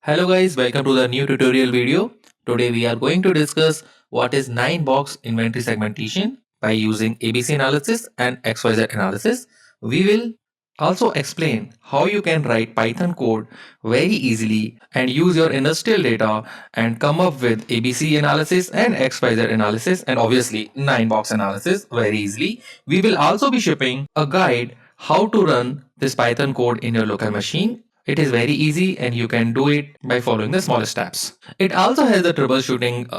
Hello guys, welcome to the new tutorial video. Today we are going to discuss what is 9-box inventory segmentation by using ABC analysis and XYZ analysis. We will also explain how you can write Python code very easily and use your industrial data and come up with ABC analysis and XYZ analysis and obviously 9-box analysis very easily. We will also be shipping a guide how to run this Python code in your local machine. It is very easy and you can do it by following the smallest steps. It also has a troubleshooting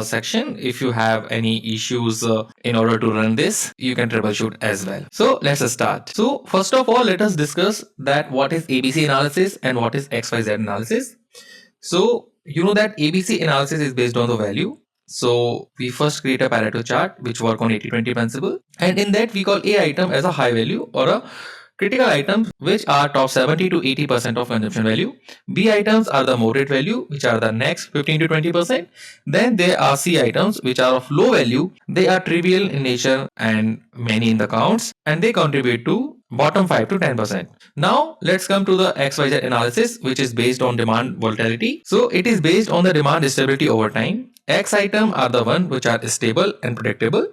section. If you have any issues in order to run this, you can troubleshoot as well. So let's start. So first of all, let us discuss that what is ABC analysis and what is XYZ analysis. So you know that ABC analysis is based on the value. So we first create a Pareto chart which work on 80-20 principle, and in that we call A item as a high value or a critical items which are top 70 to 80% of consumption value. B items are the moderate value which are the next 15 to 20%. Then there are C items which are of low value. They are trivial in nature and many in the counts, and they contribute to bottom 5 to 10%. Now let's come to the XYZ analysis, which is based on demand volatility. So it is based on the demand stability over time. X item are the one which are stable and predictable.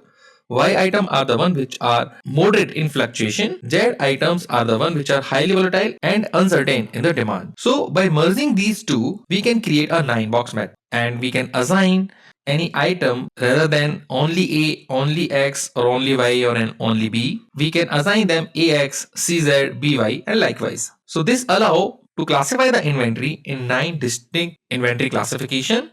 Y item are the one which are moderate in fluctuation. Z items are the one which are highly volatile and uncertain in the demand. So by merging these two, we can create a 9-box method and we can assign any item rather than only A, only X or only Y or an only B. We can assign them AX, CZ, BY and likewise. So this allow to classify the inventory in 9 distinct inventory classification,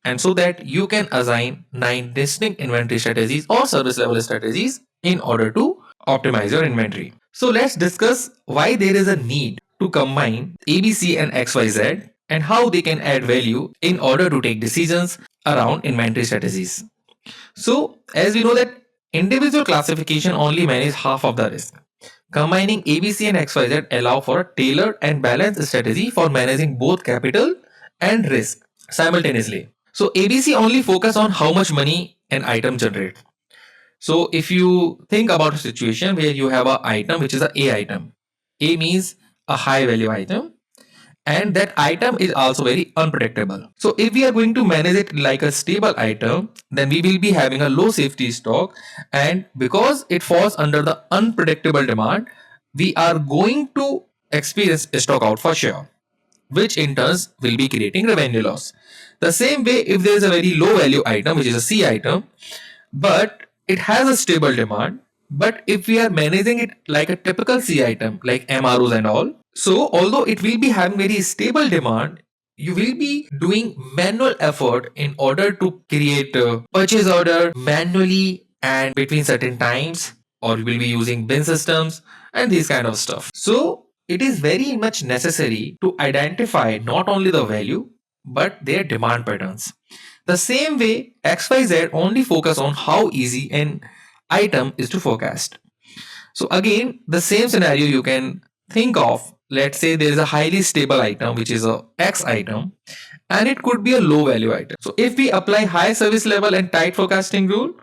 and so that you can assign 9 distinct inventory strategies or service level strategies in order to optimize your inventory. So let's discuss why there is a need to combine ABC and XYZ and how they can add value in order to take decisions around inventory strategies. So as we know that individual classification only manages half of the risk. Combining ABC and XYZ allow for a tailored and balanced strategy for managing both capital and risk simultaneously. So ABC only focus on how much money an item generates. So if you think about a situation where you have an item which is a A item, A means a high value item, and that item is also very unpredictable. So if we are going to manage it like a stable item, then we will be having a low safety stock, and because it falls under the unpredictable demand, we are going to experience stock out for sure, which in turn will be creating revenue loss. The same way, if there is a very low value item, which is a C item, but it has a stable demand, but if we are managing it like a typical C item, like MROs and all, so although it will be having very stable demand, you will be doing manual effort in order to create a purchase order manually and between certain times, or you will be using bin systems and these kind of stuff. So it is very much necessary to identify not only the value but their demand patterns. The same way, XYZ only focus on how easy an item is to forecast. So again, the same scenario you can think of. Let's say there is a highly stable item which is a X item, and it could be a low value item. So if we apply high service level and tight forecasting rule,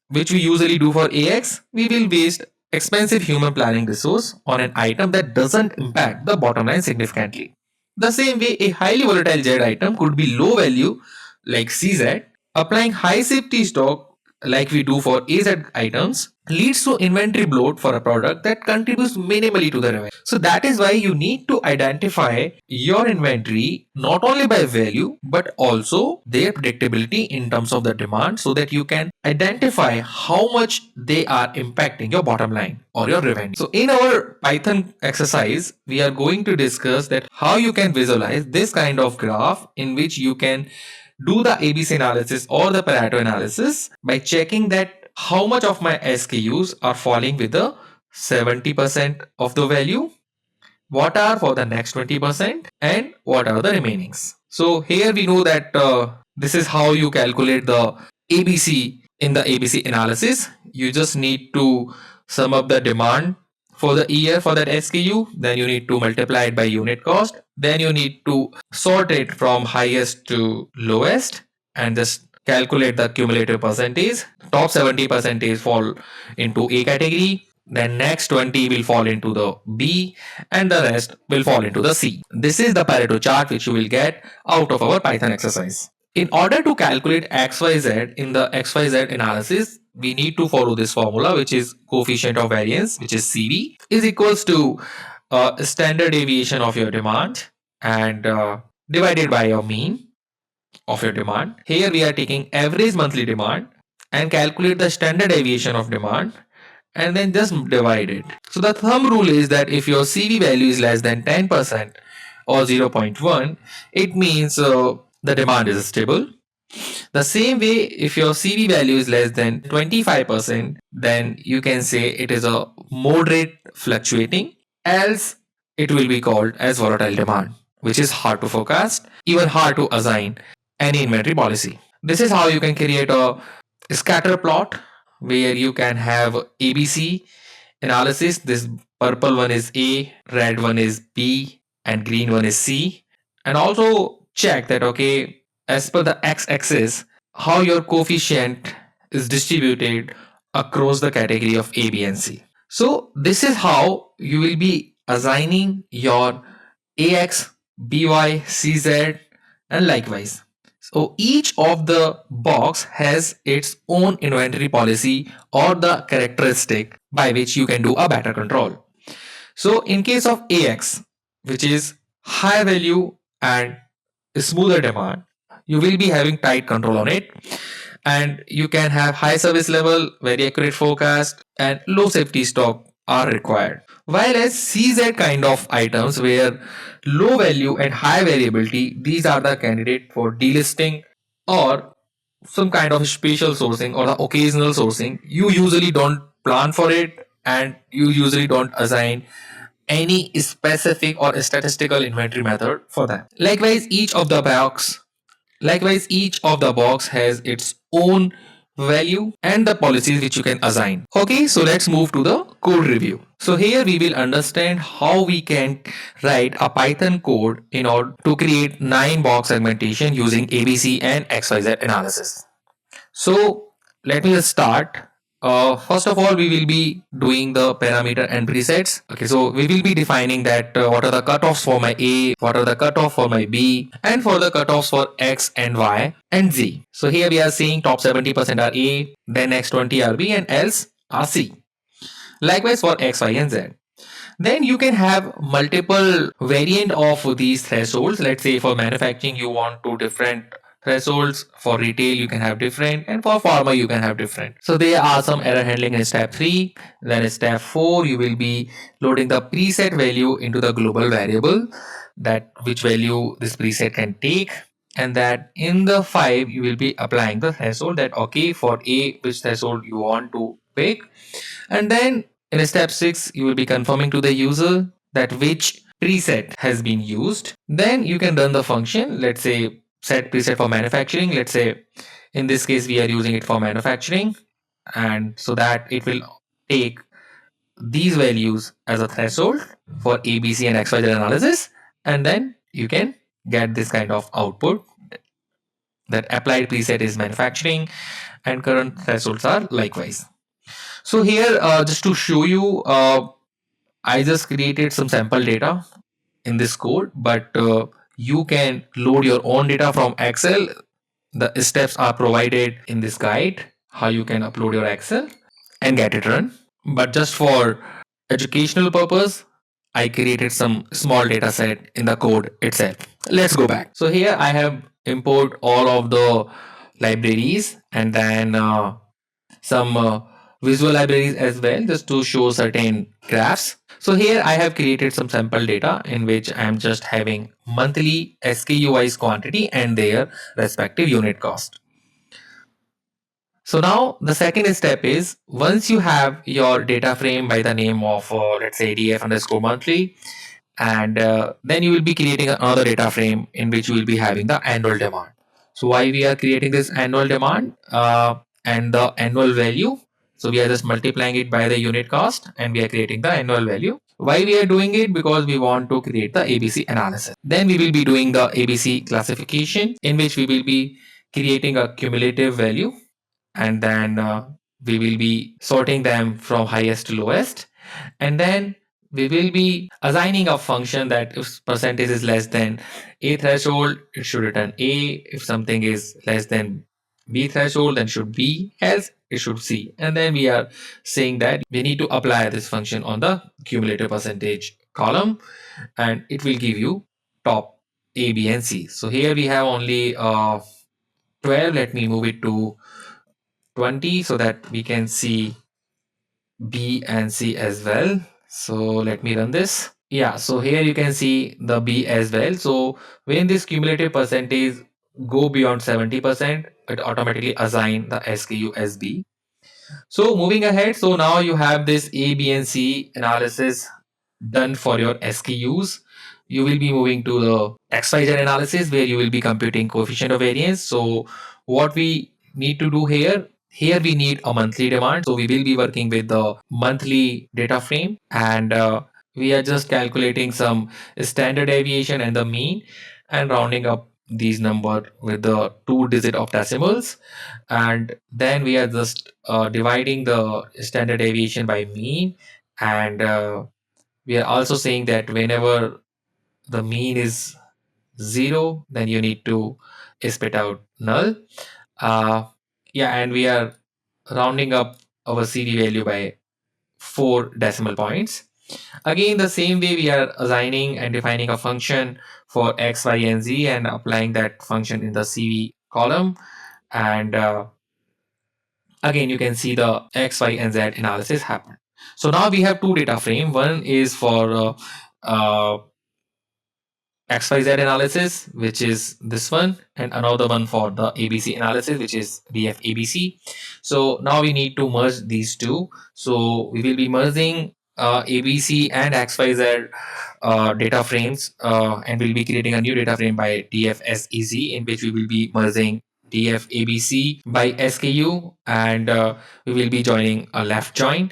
which we usually do for AX, we will waste expensive human planning resource on an item that doesn't impact the bottom line significantly. The same way, a highly volatile Z item could be low value like CZ. Applying high safety stock like we do for AZ items leads to inventory bloat for a product that contributes minimally to the revenue. So that is why you need to identify your inventory not only by value but also their predictability in terms of the demand, so that you can identify how much they are impacting your bottom line or your revenue. So in our Python exercise, we are going to discuss that how you can visualize this kind of graph in which you can do the ABC analysis or the Pareto analysis by checking that how much of my SKUs are falling with the 70% of the value, what are for the next 20%, and what are the remainings. So here we know that this is how you calculate the ABC in the ABC analysis. You just need to sum up the demand for the year for that SKU, then you need to multiply it by unit cost, then you need to sort it from highest to lowest and just calculate the cumulative percentage. Top 70% fall into A category, then next 20 will fall into the B, and the rest will fall into the C. This is the Pareto chart which you will get out of our Python exercise. In order to calculate XYZ in the XYZ analysis, we need to follow this formula, which is coefficient of variance, which is CV, is equals to standard deviation of your demand and divided by your mean of your demand. Here we are taking average monthly demand and calculate the standard deviation of demand and then just divide it. So the thumb rule is that if your CV value is less than 10% or 0.1, it means the demand is stable. The same way, if your CV value is less than 25%, then you can say it is a moderate fluctuating, else it will be called as volatile demand, which is hard to forecast, even hard to assign any inventory policy. This is how you can create a scatter plot where you can have ABC analysis. This purple one is A, red one is B, and green one is C. And also check that, okay, as per the x-axis, how your coefficient is distributed across the category of A, B, and C. So this is how you will be assigning your AX, BY, CZ, and likewise. So each of the box has its own inventory policy or the characteristic by which you can do a better control. So in case of AX, which is high value and smoother demand, you will be having tight control on it, and you can have high service level, very accurate forecast, and low safety stock are required. While as CZ kind of items where low value and high variability, these are the candidate for delisting or some kind of special sourcing or the occasional sourcing. You usually don't plan for it and you usually don't assign any specific or statistical inventory method for that. Likewise, each of the box has its own value and the policies which you can assign. Okay, so let's move to the code review. So here we will understand how we can write a Python code in order to create 9 box segmentation using ABC and XYZ analysis. So let me just start. First of all, we will be doing the parameter and presets. Okay, so we will be defining that what are the cutoffs for my A, what are the cutoff for my B, and for the cutoffs for X and Y and Z. So here we are seeing top 70% are A, then next 20 are B, and else are C. Likewise for X, Y, and Z. Then you can have multiple variant of these thresholds. Let's say for manufacturing, you want two different thresholds. For retail, you can have different, and for pharma, you can have different. So there are some error handling in step 3. Then in step 4, you will be loading the preset value into the global variable, that which value this preset can take. And that in the 5, you will be applying the threshold that, okay, for A, which threshold you want to pick. And then in step 6, you will be confirming to the user that which preset has been used. Then you can run the function, let's say set preset for manufacturing. Let's say in this case, we are using it for manufacturing. And so that it will take these values as a threshold for ABC and XYZ analysis. And then you can get this kind of output that applied preset is manufacturing and current thresholds are likewise. So here, just to show you, I just created some sample data in this code, but you can load your own data from Excel. The steps are provided in this guide, how you can upload your Excel and get it run. But just for educational purpose, I created some small data set in the code itself. Let's go back. So here I have import all of the libraries and then some visual libraries as well, just to show certain graphs. So here I have created some sample data in which I am just having monthly SKU wise quantity and their respective unit cost. So now the second step is, once you have your data frame by the name of let's say df underscore monthly, and then you will be creating another data frame in which you will be having the annual demand. So why we are creating this annual demand and the annual value? So we are just multiplying it by the unit cost and we are creating the annual value. Why we are doing it? Because we want to create the ABC analysis. Then we will be doing the ABC classification, in which we will be creating a cumulative value and then we will be sorting them from highest to lowest, and then we will be assigning a function that if percentage is less than a threshold, it should return a. If something is less than b threshold, then should b, else it should c. And then we are saying that we need to apply this function on the cumulative percentage column, and it will give you top a, b, and c. So here we have only 12. Let me move it to 20 so that we can see B and C as well. So let me run this. Yeah, so here you can see the B as well. So when this cumulative percentage go beyond 70%, it automatically assign the SKU as B. So moving ahead, so now you have this A, B, and C analysis done for your SKUs. You will be moving to the XYZ analysis where you will be computing coefficient of variance. So what we need to do here we need a monthly demand. So we will be working with the monthly data frame, and we are just calculating some standard deviation and the mean and rounding up these number with the 2 digit of decimals, and then we are just dividing the standard deviation by mean, and we are also saying that whenever the mean is 0, then you need to spit out null. uh, yeah, and we are rounding up our CD value by 4 decimal points. Again, the same way we are assigning and defining a function for x, y, and z and applying that function in the CV column, and again you can see the x, y, and z analysis happen. So now we have two data frame. One is for uh, XYZ analysis, which is this one, and another one for the ABC analysis, which is BF-ABC. So now we need to merge these two. So we will be merging ABC and XYZ data frames, and we'll be creating a new data frame by DFSEZ, in which we will be merging DFABC by SKU, and we will be joining a left join,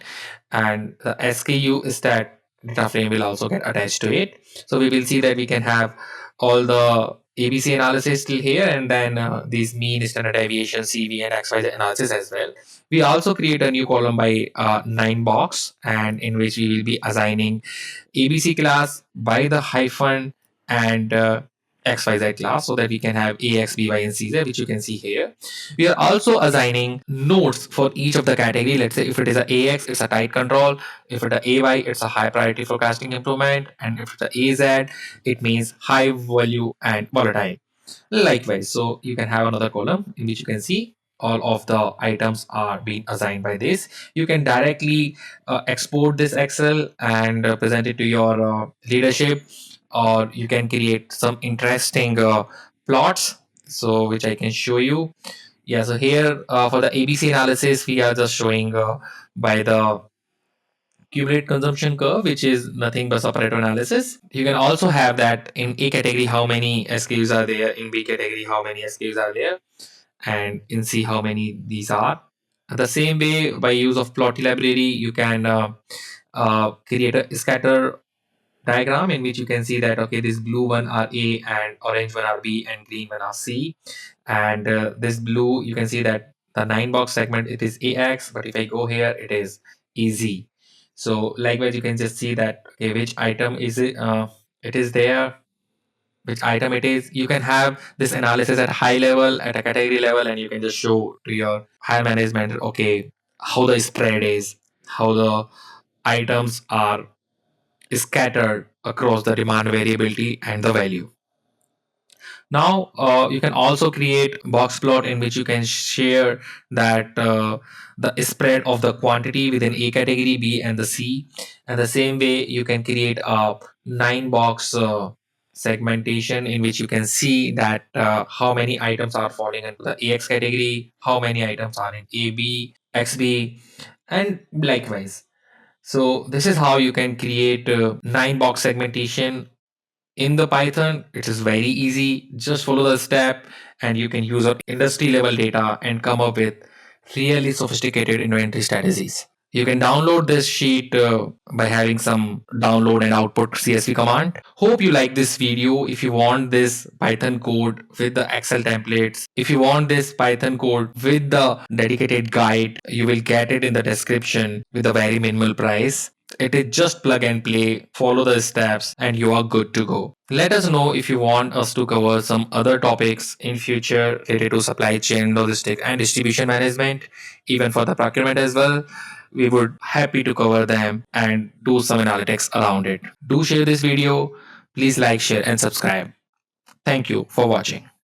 and the SKU is that data frame will also get attached to it. So we will see that we can have all the ABC analysis still here, and then these mean, standard deviation, CV, and XYZ analysis as well. We also create a new column by 9 box, and in which we will be assigning ABC class by the hyphen and XYZ class, so that we can have AX, BY, and CZ, which you can see here. We are also assigning nodes for each of the category. Let's say if it is a AX, it's a tight control. If it's a AY, it's a high priority forecasting improvement. And if it's a AZ, it means high value and volatile. Likewise, so you can have another column in which you can see all of the items are being assigned by this. You can directly export this Excel and present it to your leadership, or you can create some interesting plots, so which I can show you. Yeah, so here for the ABC analysis, we are just showing by the cumulative consumption curve, which is nothing but Pareto analysis. You can also have that in A category, how many SKUs are there, in B category, how many SKUs are there, and in C, how many these are. The same way, by use of plot library, you can create a scatter diagram in which you can see that, okay, this blue one are A, and orange one are B, and green one are C. And this blue, you can see that the 9 box segment, it is AX, but if I go here, it is EZ. So likewise, you can just see that, okay, which item is it, it is there, which item it is. You can have this analysis at high level, at a category level, and you can just show to your higher management, okay, how the spread is, how the items are scattered across the demand variability and the value. Now you can also create box plot in which you can share that the spread of the quantity within A category, B, and the C. And the same way, you can create a 9 box segmentation in which you can see that how many items are falling into the AX category, how many items are in AB, XB, and likewise. So this is how you can create 9 box segmentation in the Python. It is very easy. Just follow the step, and you can use our industry level data and come up with really sophisticated inventory strategies. You can download this sheet by having some download and output CSV command. Hope you like this video. If you want this Python code with the Excel templates, if you want this Python code with the dedicated guide, you will get it in the description with a very minimal price. It is just plug and play, follow the steps, and you are good to go. Let us know if you want us to cover some other topics in future related to supply chain, logistics, and distribution management, even for the procurement as well. We would happy to cover them and do some analytics around it. Do share this video. Please like, share, and subscribe. Thank you for watching.